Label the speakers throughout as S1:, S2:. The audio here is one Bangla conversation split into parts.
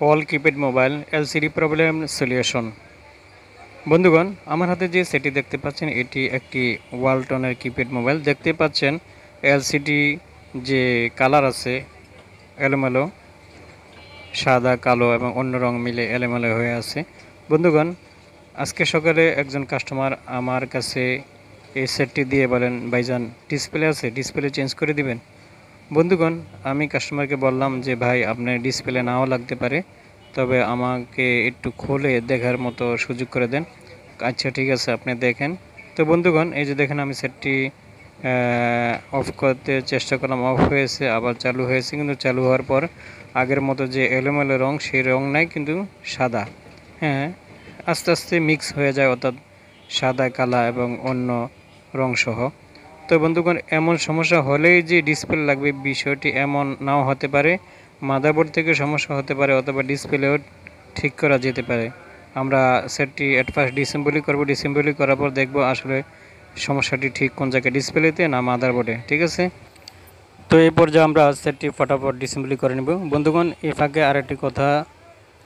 S1: All keypad mobile LCD problem solution. বন্ধুগণ, আমার হাতে যে সেটটি দেখতে পাচ্ছেন এটি একটি ওয়ালটনের কিপ্যাড মোবাইল। দেখতে পাচ্ছেন এলসিডি যে কালার আছে এলোমেলো, সাদা কালো এবং অন্য রং মিলে এলোমেলো হয়ে আছে। বন্ধুগণ, আজকে সকালে একজন কাস্টমার আমার কাছে এই সেটটি দিয়ে বলেন, ভাইজান ডিসপ্লে আছে, ডিসপ্লে চেঞ্জ করে দিবেন। বন্ধুগণ, আমি কাস্টমারকে বললাম যে ভাই আপনার ডিসপ্লে নাও লাগতে পারে, তবে আমাকে একটু খুলে দেখার মতো সুযোগ করে দেন। আচ্ছা ঠিক আছে, আপনি দেখেন। তো বন্ধুগণ, এই যে দেখেন আমি সেটটি অফ করতে চেষ্টা করলাম, অফ হয়েছে, আবার চালু হয়েছে, কিন্তু চালু হওয়ার পর আগের মতো যে এলোমেলো রং সেই রং নাই, কিন্তু সাদা, হ্যাঁ, আস্তে আস্তে মিক্স হয়ে যায়, অর্থাৎ সাদা কালা এবং অন্য রং সহ। তো বন্ধুগণ, এমন সমস্যা হলেই যে ডিসপ্লে লাগবে বিষয়টি এমন নাও হতে পারে, মাদারবোর্ড থেকে সমস্যা হতে পারে, অথবা ডিসপ্লেও ঠিক করা যেতে পারে। আমরা সেটটি অ্যাট ফার্স্ট ডিসেম্বলি করব, ডিসেম্বলি করার পর দেখব আসলে সমস্যাটি ঠিক কোন জায়গায়, ডিসপ্লেতে না মাদারবোর্ডে। ঠিক আছে, তো এই পর্যায়ে আমরা সেটটি ফটাফট ডিসেম্বলি করে নেব। বন্ধুগণ, এই ফাঁকে আরেকটি কথা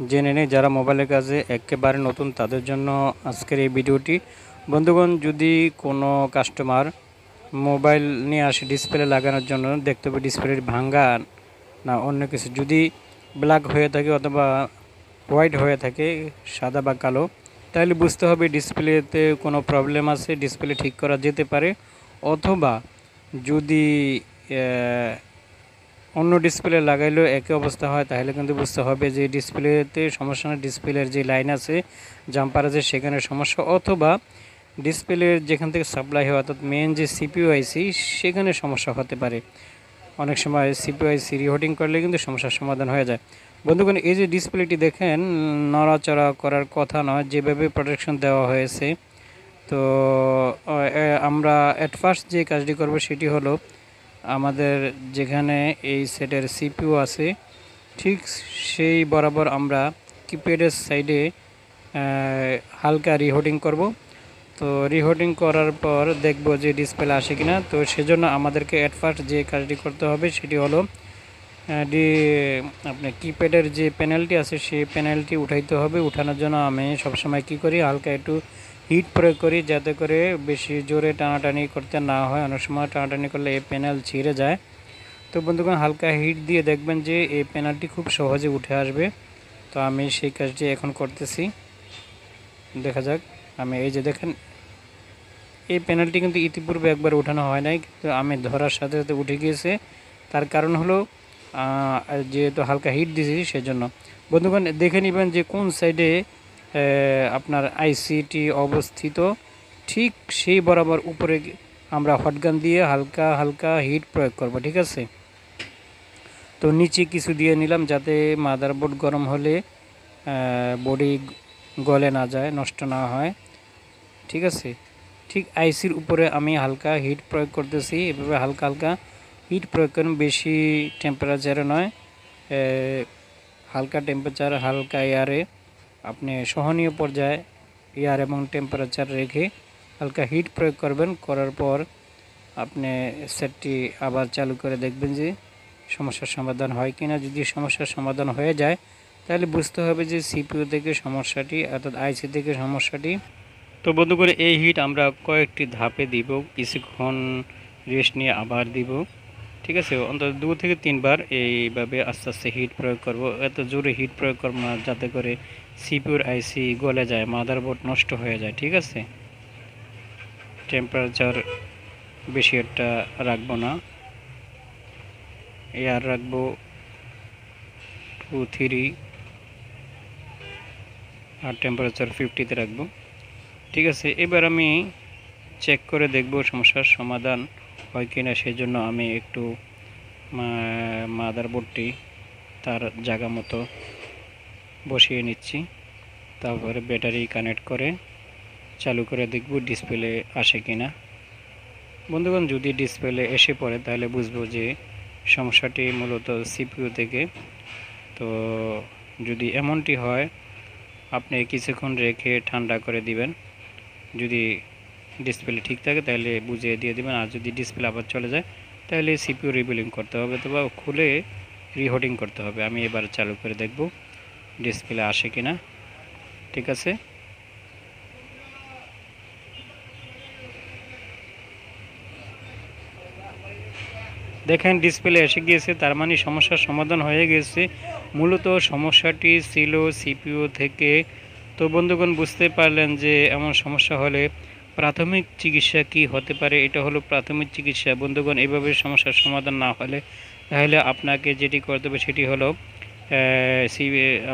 S1: জেনে নেই, যারা মোবাইলের কাজে একেবারে নতুন তাদের জন্য আজকের এই ভিডিওটি। বন্ধুগণ, যদি কোনো কাস্টমার মোবাইল নিয়ে আসে ডিসপ্লে লাগানোর জন্য, দেখতে হবে ডিসপ্লে ভাঙ্গা না অন্য কিছু। যদি ব্ল্যাক হয়ে থাকে অথবা হোয়াইট হয়ে থাকে, সাদা বা কালো, তাহলে বুঝতে হবে ডিসপ্লেতে কোনো প্রবলেম আছে, ডিসপ্লে ঠিক করা যেতে পারে। অথবা যদি অন্য ডিসপ্লে লাগাইলেও একই অবস্থা হয়, তাহলে কিন্তু বুঝতে হবে যে ডিসপ্লেতে সমস্যা না, ডিসপ্লের যে লাইন আছে, জাম্পার আছে, সেখানে সমস্যা। অথবা ডিসপ্লের যেখান থেকে সাপ্লাই হয়, অর্থাৎ মেন যে সিপিইউ আইসি, সেখানে সমস্যা হতে পারে। অনেক সময় সিপিইউ আইসি রিহোটিং করলে কিন্তু সমস্যার সমাধান হয়ে যায়। বন্ধুগণ, এই যে ডিসপ্লেটি দেখেন, নড়াচড়া করার কথা নয়, যেভাবে প্রোটেকশন দেওয়া হয়েছে। তো আমরা অ্যাট ফার্স্ট যে কাজটি করব সেটি হলো, আমাদের যেখানে এই সেটের সিপিইউ আছে ঠিক সেই বরাবর আমরা কিপ্যাডের সাইডে হালকা রিহোটিং করব। তো রিহোটিং করার পর দেখব যে ডিসপ্লে আসে কিনা। তো সেজন্য আমাদেরকে অ্যাট ফার্স্ট যে কাজটি করতে হবে সেটি হলো, আপনার কিপ্যাডের যে প্যানেলটি আছে সেই প্যানেলটি উঠাইতে হবে। উঠানোর জন্য আমি সবসময় কি করি, হালকা একটু হিট প্রয়োগ করি, যাতে করে বেশি জোরে টানাটানি করতে না হয়। অনেক সময় টানাটানি করলে এই প্যানেল ছিঁড়ে যায়। তো বন্ধুগণ, হালকা হিট দিয়ে দেখবেন যে এই প্যানেলটি খুব সহজে উঠে আসবে। তো আমি সেই কাজটি এখন করতেছি, দেখা যাক। আমি এই যে দেখেন, এই প্যানেলটি কিন্তু ইতিপূর্বে একবার উঠানো হয় নাই, কিন্তু আমি ধরার সাথে সাথে উঠে গিয়েছে। তার কারণ হলো যেহেতু হালকা হিট দিয়েছি সেজন্য। বন্ধুগণ, দেখে নেবেন যে কোন সাইডে আপনার আইসিটি অবস্থিত, ঠিক সেই বরাবর উপরে আমরা হটগান দিয়ে হালকা হালকা হিট প্রয়োগ করব। ঠিক আছে, তো নিচে কিছু দিয়ে নিলাম, যাতে মাদারবোর্ড গরম হলে বডি গলে না যায়, নষ্ট না হয়। ঠিক আছে, ঠিক আইসির উপরে আমি হালকা হিট প্রয়োগ করতেছি। এভাবে হালকা হালকা হিট প্রয়োগ করেন, বেশি টেম্পারেচারে নয়, হালকা টেম্পারেচার, হালকা এয়ারে, আপনি সহনীয় পর্যায়ে এয়ার এবং টেম্পারেচার রেখে হালকা হিট প্রয়োগ করবেন। করার পর আপনি সেটটি আবার চালু করে দেখবেন যে সমস্যার সমাধান হয় কিনা। যদি সমস্যার সমাধান হয়ে যায়, তাহলে বুঝতে হবে যে সিপিইউ থেকে সমস্যাটি, অর্থাৎ আইসি থেকে সমস্যাটি। তো বন্ধুগণ, এই হিট আমরা কয়েকটি ধাপে দিব, কিছুক্ষণ রেস্ট নিয়ে আবার দিব। ঠিক আছে, অন্তত 2 থেকে 3 বার এইভাবে আস্তে আস্তে হিট প্রয়োগ করব। এত জোরে হিট প্রয়োগ করব না যাতে করে সিপিইউর আইসি গলে যায়, মাদারবোর্ড নষ্ট হয়ে যায়। ঠিক আছে, টেম্পারেচার বেশি একটা রাখবো না, এয়ার রাখবো 2, 3, আর টেম্পারেচার 50-তে রাখবো। ঠিক আছে, এবার আমি চেক করে দেখব সমস্যার সমাধান হয় কিনা। সেজন্য আমি একটু মাদারবোর্ডটি তার জায়গা মতো বসিয়ে নিচ্ছি, তারপরে ব্যাটারি কানেক্ট করে চালু করে দেখব ডিসপ্লে আসে কিনা। বন্ধুগণ, যদি ডিসপ্লে এসে পড়ে তাহলে বুঝবো যে সমস্যাটি মূলত সিপিইউ থেকে। তো যদি এমনটি হয়, আপনি কিছুক্ষণ রেখে ঠান্ডা করে দিবেন। যদি ডিসপ্লে ঠিক থাকে তাহলে বুঝিয়ে দিয়ে দেবেন, আর যদি ডিসপ্লে আবার চলে যায় তাহলে সিপিইউ রিবিলিং করতে হবে, অথবা খুলে রিহোটিং করতে হবে। আমি এবার চালু করে দেখব। ডিসপ্লে আসে কিনা। ঠিক আছে, দেখেন ডিসপ্লে এসে গিয়েছে, তার মানে সমস্যার সমাধান হয়ে গেছে। মূলত সমস্যাটি ছিল সিপিইউ থেকে। তো বন্ধুগণ বুঝতে পারলেন যে এমন সমস্যা হলে প্রাথমিক চিকিৎসা কি হতে পারে। এটা হলো প্রাথমিক চিকিৎসা। বন্ধুগণ এইভাবে সমস্যার সমাধান না হলে তাহলে আপনাকে যেটি করতে হবে সেটি হলো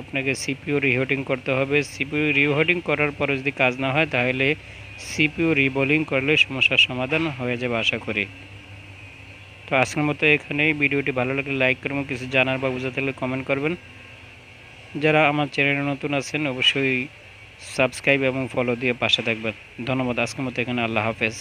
S1: আপনাকে সিপিইউ রিহুটিং করতে হবে। সিপিইউ রিহুটিং করার পরে যদি কাজ না হয় তাহলে সিপিইউ রিবোলিং করলে সমস্যার সমাধান হয়ে যাবে আশা করি। তো আজকের মতো এখানেই। ভিডিওটি ভালো লাগলে লাইক করবেন, কিছু জানার বা বোঝাতে হলে কমেন্ট করবেন। যারা আমার চ্যানেলে নতুন আছেন অবশ্যই সাবস্ক্রাইব এবং ফলো দিয়ে পাশে থাকবেন। ধন্যবাদ। আজকের মতো এখানে। আল্লাহ হাফেজ।